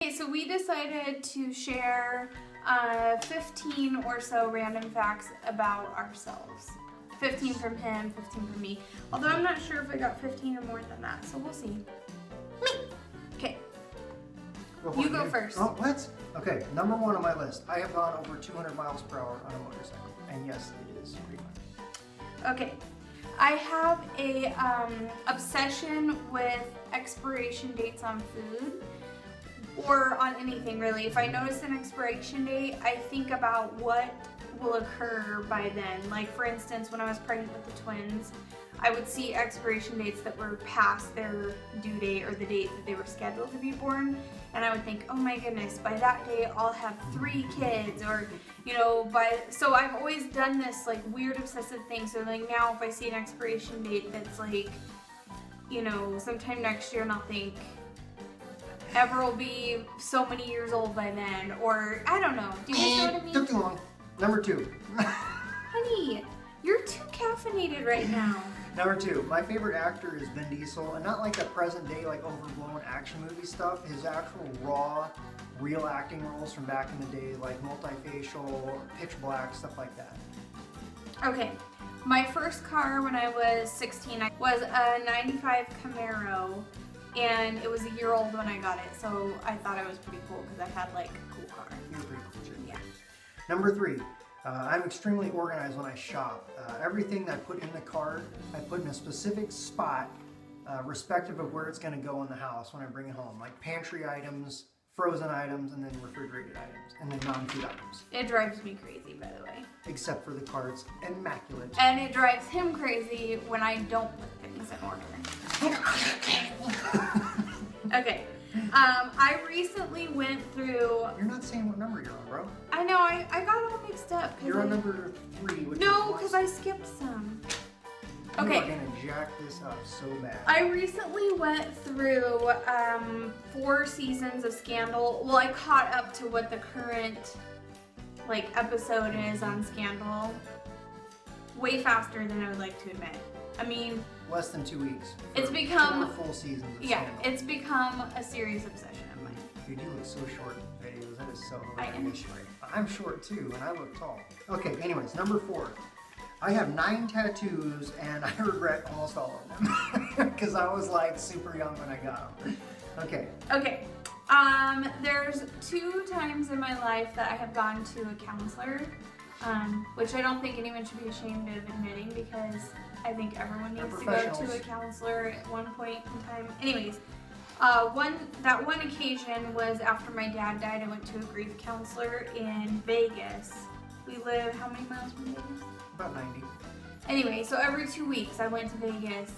Okay, so we decided to share 15 or so random facts about ourselves. 15 from him, 15 from me. Although I'm not sure if I got 15 or more than that, so we'll see. Okay. You go first. Oh, what? Okay, number one on my list. I have gone over 200 miles per hour on a motorcycle. And yes, it is pretty much. Okay. I have a obsession with expiration dates on food. Or on anything really. If I notice an expiration date, I think about what will occur by then. Like for instance, when I was pregnant with the twins, I would see expiration dates that were past their due date or the date that they were scheduled to be born, and I would think, oh my goodness, by that day I'll have 3 kids, or you know, so I've always done this like weird obsessive thing. So like now if I see an expiration date that's like, you know, sometime next year, and I'll think, Ever will be so many years old by then, or I don't know. Do you guys know what I mean? Took too long. Number 2. Honey, you're too caffeinated right now. Number 2. My favorite actor is Vin Diesel, and not like the present day, like overblown action movie stuff. His actual raw, real acting roles from back in the day, like Multifacial, Pitch Black, stuff like that. Okay. My first car when I was 16 was a 95 Camaro. And it was a year old when I got it, so I thought it was pretty cool because I had like a cool car. You're pretty cool too. Yeah. Number 3, I'm extremely organized when I shop. Everything that I put in the cart, I put in a specific spot, respective of where it's going to go in the house when I bring it home. Like pantry items, frozen items, and then refrigerated items, and then non-food items. It drives me crazy, by the way. Except for the cart's immaculate. And it drives him crazy when I don't put things in order. Okay. I recently went through... You're not saying what number you're on, bro. I know, I got all mixed up. You're on number 3. Which no, because I skipped some. Okay. You are going to jack this up so bad. I recently went through 4 seasons of Scandal. Well, I caught up to what the current like episode is on Scandal way faster than I would like to admit. I mean, less than 2 weeks. It's become 4 full seasons of yeah, Scandal. it's become a serious obsession of mine. Dude, you look so short in videos. That is so I hilarious. am short. I'm short too, and I look tall. Okay, anyways, number 4. I have 9 tattoos, and I regret almost all of them because I was like super young when I got them. Okay. Okay. There's 2 times in my life that I have gone to a counselor, which I don't think anyone should be ashamed of admitting because I think everyone needs to go to a counselor at one point in time. Anyways, that one occasion was after my dad died. I went to a grief counselor in Vegas. We live how many miles from Vegas? About 90. Anyway, so every 2 weeks I went to Vegas,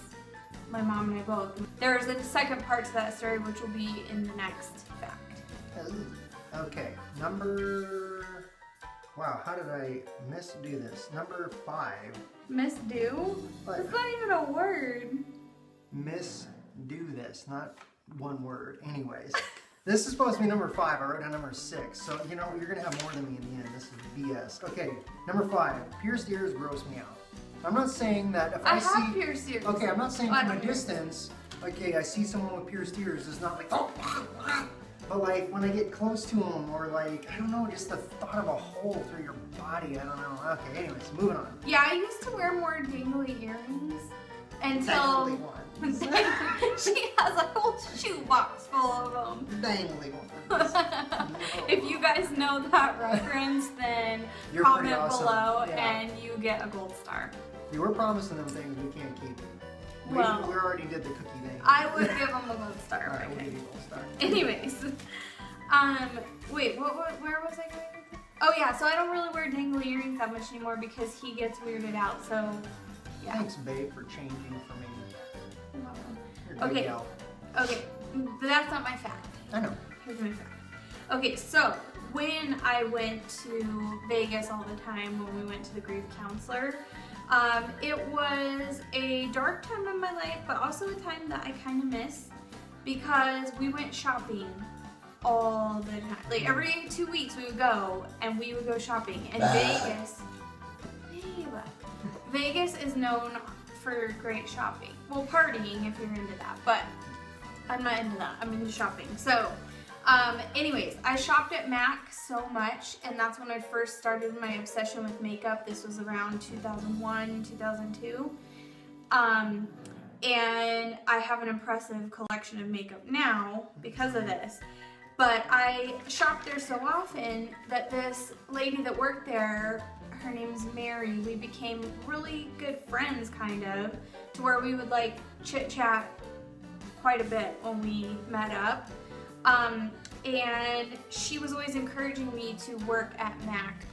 my mom and I both. There's a second part to that story which will be in the next fact. Okay, number... Wow, how did I misdo this? Number 5. Misdo? That's not even a word. Misdo this, not one word. Anyways, this is supposed to be number 5. I wrote down number 6. So, you know, you're going to have more than me in the end. This is BS. Okay, number 5. Pierced ears gross me out. I'm not saying that if I see... have pierced ears. Okay, I'm not saying from a distance, okay, I see someone with pierced ears, it's not like, oh, but like when I get close to them, or like, I don't know, just the thought of a hole through your body, I don't know. Okay, anyways, moving on. Yeah, I used to wear more dangly earrings until... Dangly ones. She has a whole shoebox full of them. Dangly ones. If you guys know that reference, then You're comment awesome. below Yeah. and you get a gold star. You were promising them things we can't keep. We already did the cookie thing. I would give them a gold star. Alright, we'll give you a gold star. Anyways, wait, where was I going with this? Oh yeah, so I don't really wear dangly earrings that much anymore because he gets weirded out. So yeah. Thanks, babe, for changing for me. Okay. Okay, but that's not my fact. I know. Here's my fact. Okay, so when I went to Vegas all the time when we went to the grief counselor, it was a dark time in my life, but also a time that I kind of miss because we went shopping all the time. Like every 2 weeks we would go and we would go shopping. And Vegas is known for great shopping. Well, partying if you're into that, but I'm not into that. I'm into shopping. So Anyways, I shopped at MAC so much, and that's when I first started my obsession with makeup. This was around 2001, 2002. And I have an impressive collection of makeup now because of this. But I shopped there so often that this lady that worked there, her name's Mary, we became really good friends, kind of, to where we would like chit chat quite a bit when we met up. And she was always encouraging me to work at MAC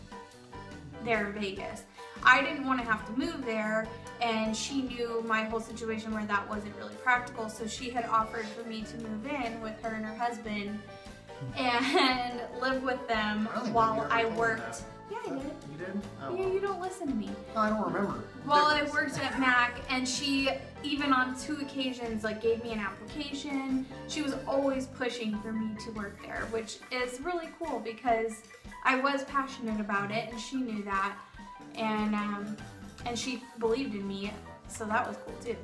there in Vegas. I didn't want to have to move there, and she knew my whole situation where that wasn't really practical, so she had offered for me to move in with her and her husband and live with them while I worked. Yeah, I did. You did? Oh. Yeah, you don't listen to me. Oh, I don't remember. While I worked at MAC, and she even on 2 occasions like gave me an application. She was always pushing for me to work there, which is really cool because I was passionate about it, and she knew that, and she believed in me, so that was cool too.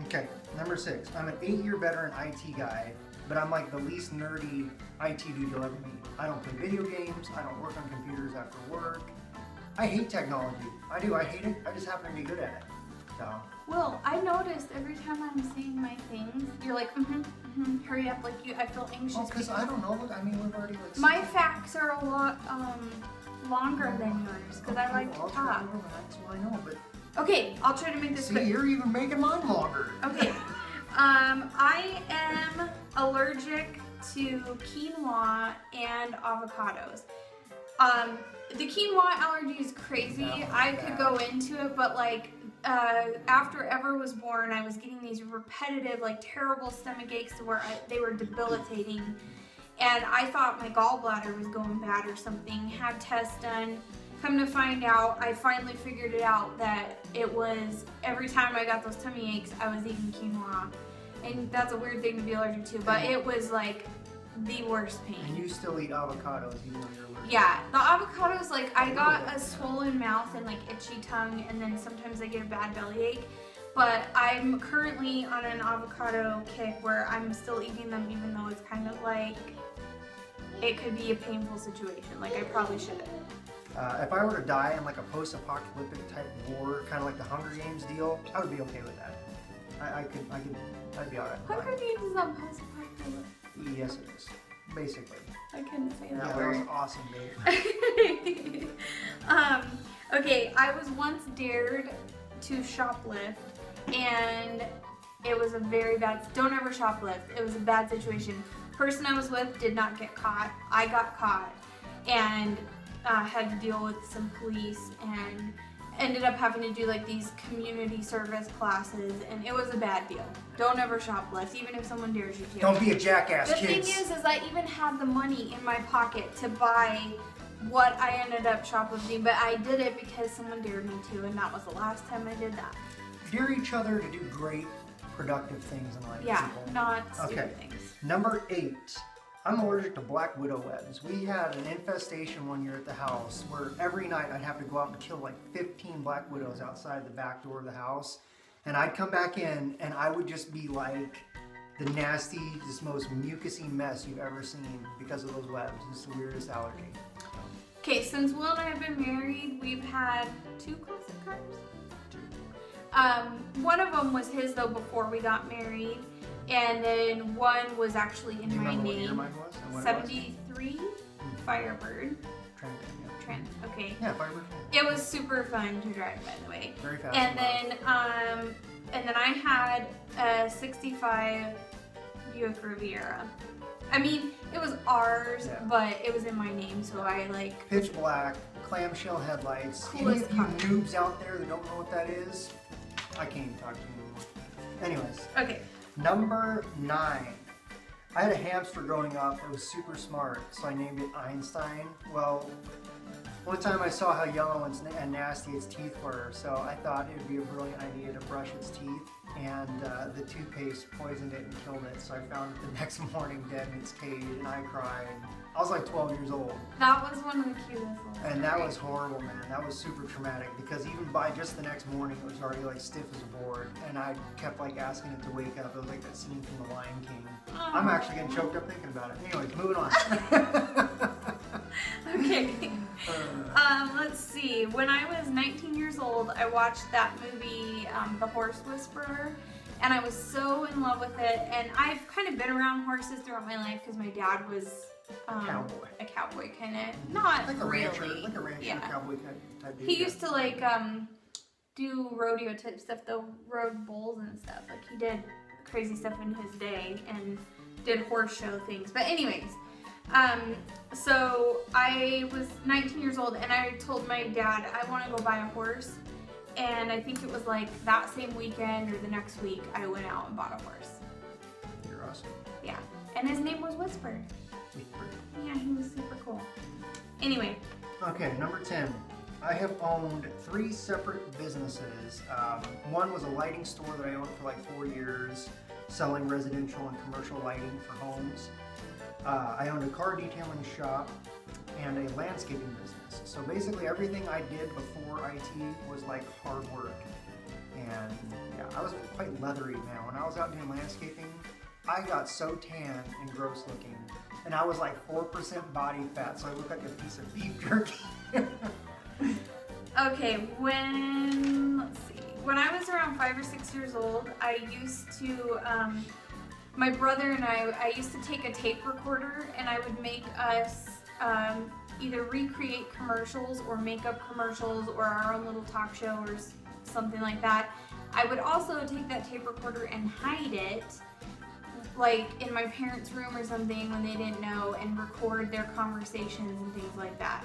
Okay, number 6. I'm an 8-year veteran IT guy, but I'm like the least nerdy IT dude you'll ever meet. I don't play video games. I don't work on computers after work. I hate technology. I do. I hate it. I just happen to be good at it. So. Well, I noticed every time I'm saying my things, you're like, hurry up, like I feel anxious. Oh, because I don't know. I mean, we've already like. My facts are a lot longer than yours because I like to talk. Well, I know, but. Okay, I'll try to make this quick. See, you're even making mine longer. Okay. I am allergic to quinoa and avocados. The quinoa allergy is crazy. I could go into it, but like after Ever was born, I was getting these repetitive, like terrible stomach aches to where they were debilitating. And I thought my gallbladder was going bad or something. Had tests done. Come to find out, I finally figured it out that it was every time I got those tummy aches, I was eating quinoa. And that's a weird thing to be allergic to, but it was like the worst pain. And you still eat avocados even though you're allergic? Yeah, the avocados, like I got a swollen mouth and like itchy tongue, and then sometimes I get a bad bellyache. But I'm currently on an avocado kick where I'm still eating them even though it's kind of like, it could be a painful situation. Like I probably shouldn't. If I were to die in like a post-apocalyptic type war, kind of like the Hunger Games deal, I would be okay with that. I'd be alright. Hunger Games is not post-apocalyptic. Yes, it is. Basically. I couldn't say that Yeah, word. that was awesome, babe. Okay, I was once dared to shoplift, and it was a very bad, don't ever shoplift. It was a bad situation. Person I was with did not get caught. I got caught, and had to deal with some police, and ended up having to do like these community service classes, and it was a bad deal. Don't ever shoplift, even if someone dares you to. Don't be a jackass, the kids. The thing is I even had the money in my pocket to buy what I ended up shoplifting, but I did it because someone dared me to, and that was the last time I did that. Dare each other to do great, productive things in life. Yeah, people. not stupid things. Number 8. I'm allergic to black widow webs. We had an infestation one year at the house where every night I'd have to go out and kill like 15 black widows outside the back door of the house. And I'd come back in and I would just be like the nastiest, most mucusy mess you've ever seen because of those webs. It's the weirdest allergy. Okay, since Will and I have been married, we've had 2 classic cars. One of them was his though before we got married. And then one was actually in my name. What year mine was? 73 Firebird. Trent. Okay. Yeah, Firebird. It was super fun to drive, by the way. Very fast. And then I had a 65 Buick Riviera. I mean, it was ours, but it was in my name, so I like. Pitch black, clamshell headlights. Coolest Any of you noobs out there that don't know what that is, I can't even talk to you anymore. Anyways. Okay. Number 9. I had a hamster growing up. It was super smart, so I named it Einstein. Well, one time I saw how yellow and nasty its teeth were, so I thought it would be a brilliant idea to brush its teeth, and the toothpaste poisoned it and killed it, so I found it the next morning dead in its cage, and I cried. I was like 12 years old. That was one of the cutest little And that stories. was horrible, man. That was super traumatic because even by just the next morning, it was already like stiff as a board. And I kept like asking it to wake up. It was like that scene from The Lion King. I'm actually getting choked up thinking about it. Anyways, moving on. Okay. Let's see. When I was 19 years old, I watched that movie, The Horse Whisperer, and I was so in love with it. And I've kind of been around horses throughout my life because my dad was Cowboy. a cowboy kind of, not Like a really. rancher, Yeah. cowboy type dude. He used to like do rodeo type stuff, though, rode bulls and stuff. Like he did crazy stuff in his day and did horse show things. But anyways, so I was 19 years old and I told my dad I want to go buy a horse. And I think it was like that same weekend or the next week I went out and bought a horse. You're awesome. Yeah. And his name was Whisper. Yeah, he was super cool. Anyway. Okay, number 10. I have owned 3 separate businesses. One was a lighting store that I owned for like 4 years, selling residential and commercial lighting for homes. I owned a car detailing shop and a landscaping business. So basically everything I did before IT was like hard work. And yeah, I was quite leathery, man. When I was out doing landscaping, I got so tan and gross looking. And I was like 4% body fat, so I looked like a piece of beef jerky. Okay, let's see. When I was around 5 or 6 years old, I used to, my brother and I used to take a tape recorder and I would make us either recreate commercials or make up commercials or our own little talk show or something like that. I would also take that tape recorder and hide it, like in my parents' room or something when they didn't know, and record their conversations and things like that.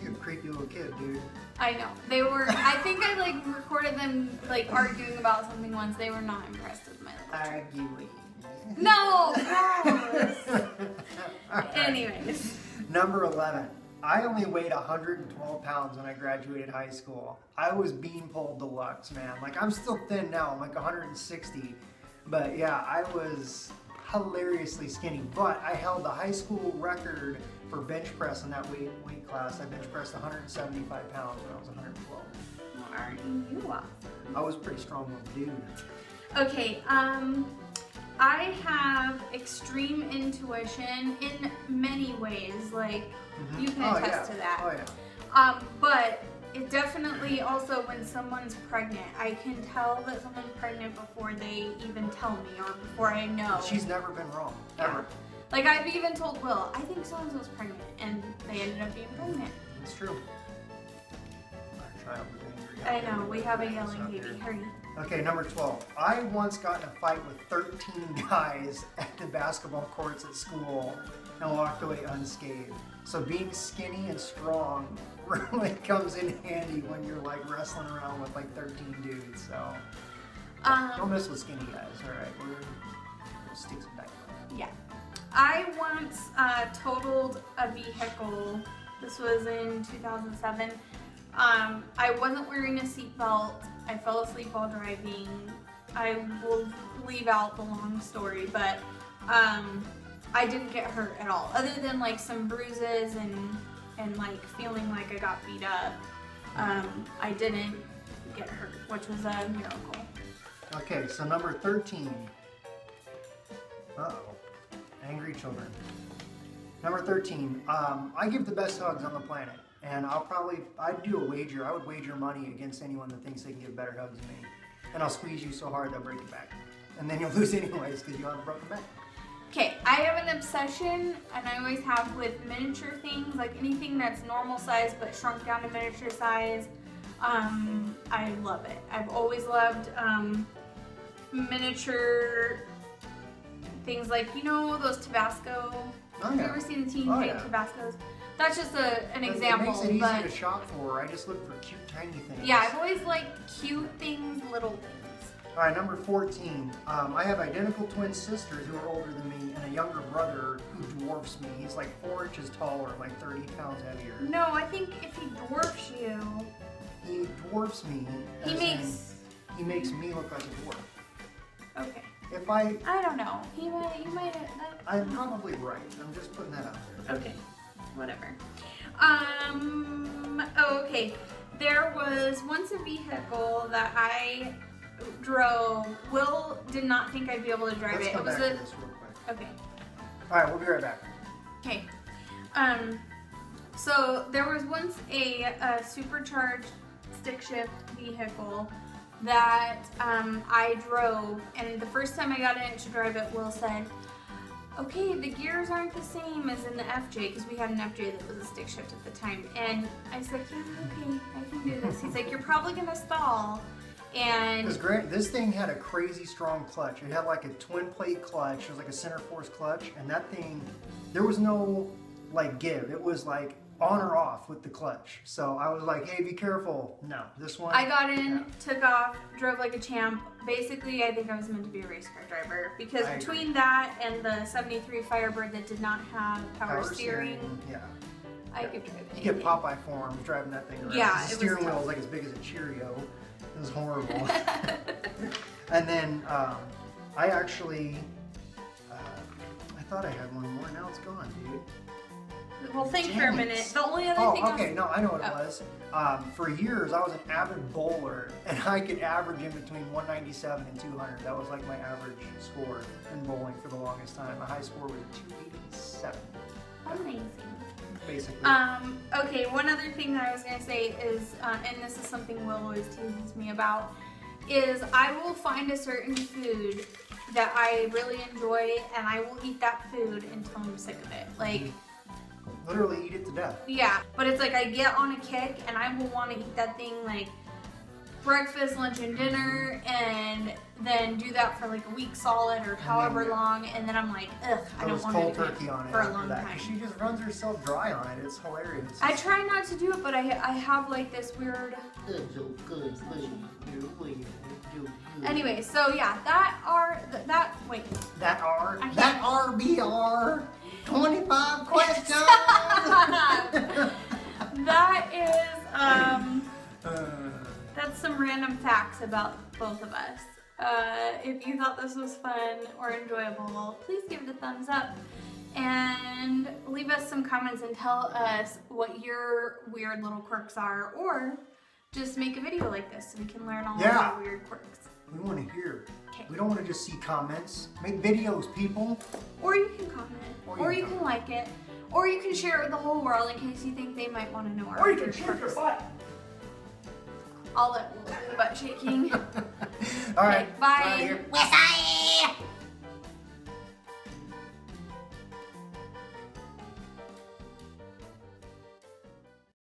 You're a creepy little kid, dude. I know. They were, I think I like recorded them like arguing about something once. They were not impressed with my little trick. Arguing. No! Gross! Alright. Anyways. Number 11. I only weighed 112 pounds when I graduated high school. I was beanpole deluxe, man. Like, I'm still thin now. I'm like 160. But yeah, I was hilariously skinny. But I held the high school record for bench press in that weight class. I bench pressed 175 pounds when I was 112. Aren't you awesome? I was a pretty strong little dude. Okay, I have extreme intuition in many ways. Like, you can attest to that. Oh yeah. But it definitely also when someone's pregnant, I can tell that someone's pregnant before they even tell me or before I know. She's never been wrong. Ever. Like I've even told Will, I think so-and-so's pregnant, and they ended up being pregnant. It's true. Our child is angry. I know, we have a yelling baby. Hurry. Okay, number 12. I once got in a fight with 13 guys at the basketball courts at school and walked away unscathed. So being skinny and strong really comes in handy when you're like wrestling around with like 13 dudes. So don't mess with skinny guys, alright? We'll stick some dynamite. Yeah. I once totaled a vehicle. This was in 2007. I wasn't wearing a seatbelt. I fell asleep while driving. I will leave out the long story, but I didn't get hurt at all, other than like some bruises and like feeling like I got beat up. I didn't get hurt, which was a miracle. Okay, so number 13. Uh-oh. Angry children. Number 13. I give the best hugs on the planet. And I'd do a wager. I would wager money against anyone that thinks they can give better hugs than me. And I'll squeeze you so hard they'll break your back. And then you'll lose anyways because you'll have a broken back. Okay, I have an obsession, and I always have, with miniature things, like anything that's normal size but shrunk down to miniature size. I love it. I've always loved miniature things like, you know, those Tabasco. Oh, Have you yeah. ever seen the teen Oh, fake yeah. Tabascos? That's just an example. It makes it easy but to shop for. I just look for cute, tiny things. yeah, I've always liked cute things, little things. All right, number 14. I have identical twin sisters who are older than me and a younger brother who dwarfs me. He's like 4 inches taller, like 30 pounds heavier. No, I think if he dwarfs you, He dwarfs me. he as makes... in he makes me look like a dwarf. Okay. If I don't know. You might. I'm probably right. I'm just putting that out there. Okay, whatever. Okay. There was once a vehicle that I drove. Will did not think I'd be able to drive Let's it. come It was back to this real quick. okay. All right, we'll be right back. Okay. So there was once a supercharged stick shift vehicle that I drove, and the first time I got in it to drive it, Will said, okay, the gears aren't the same as in the FJ, because we had an FJ that was a stick shift at the time. And I said, yeah, okay, I can do this. He's like, you're probably going to stall. And this thing had a crazy strong clutch. It had like a twin plate clutch. It was like a center force clutch, and that thing, there was no like give. It was like on or off with the clutch. So I was like, hey, be careful. No, this one. I got in, took off, drove like a champ. Basically, I think I was meant to be a race car driver, because between that and the 73 Firebird that did not have power steering, yeah, I could drive it. You get Popeye forms driving that thing around. Yeah, the steering wheel was like as big as a Cheerio. It was horrible. And then I actually, I thought I had one more. Now it's gone, dude. Well, think for a minute. The only other thing. Okay, no, I know what it was. For years, I was an avid bowler, and I could average in between 197 and 200. That was like my average score in bowling for the longest time. My high score was 287. Amazing. Basically. Okay, one other thing that I was going to say is, and this is something Will always teases me about, is I will find a certain food that I really enjoy, and I will eat that food until I'm sick of it. Like, literally eat it to death. yeah, but it's like I get on a kick, and I will want to eat that thing like breakfast, lunch, and dinner, and then do that for like a week solid or however long, and then I'm like, ugh, I don't want to do turkey on it for a long that, time. She just runs herself dry on it. It's hilarious. I try not to do it, but I have like this weird. Anyway, so yeah, that RBR 25 questions. That is that's some random facts about both of us. If you thought this was fun or enjoyable, please give it a thumbs up and leave us some comments and tell us what your weird little quirks are, or just make a video like this so we can learn all of our weird quirks. We want to hear. Okay. We don't want to just see comments. Make videos, people. Or you can comment, or you can like it, or you can share it with the whole world in case you think they might want to know our weird quirks. I'll let Will do the butt shaking. All right. Okay, bye. Bye.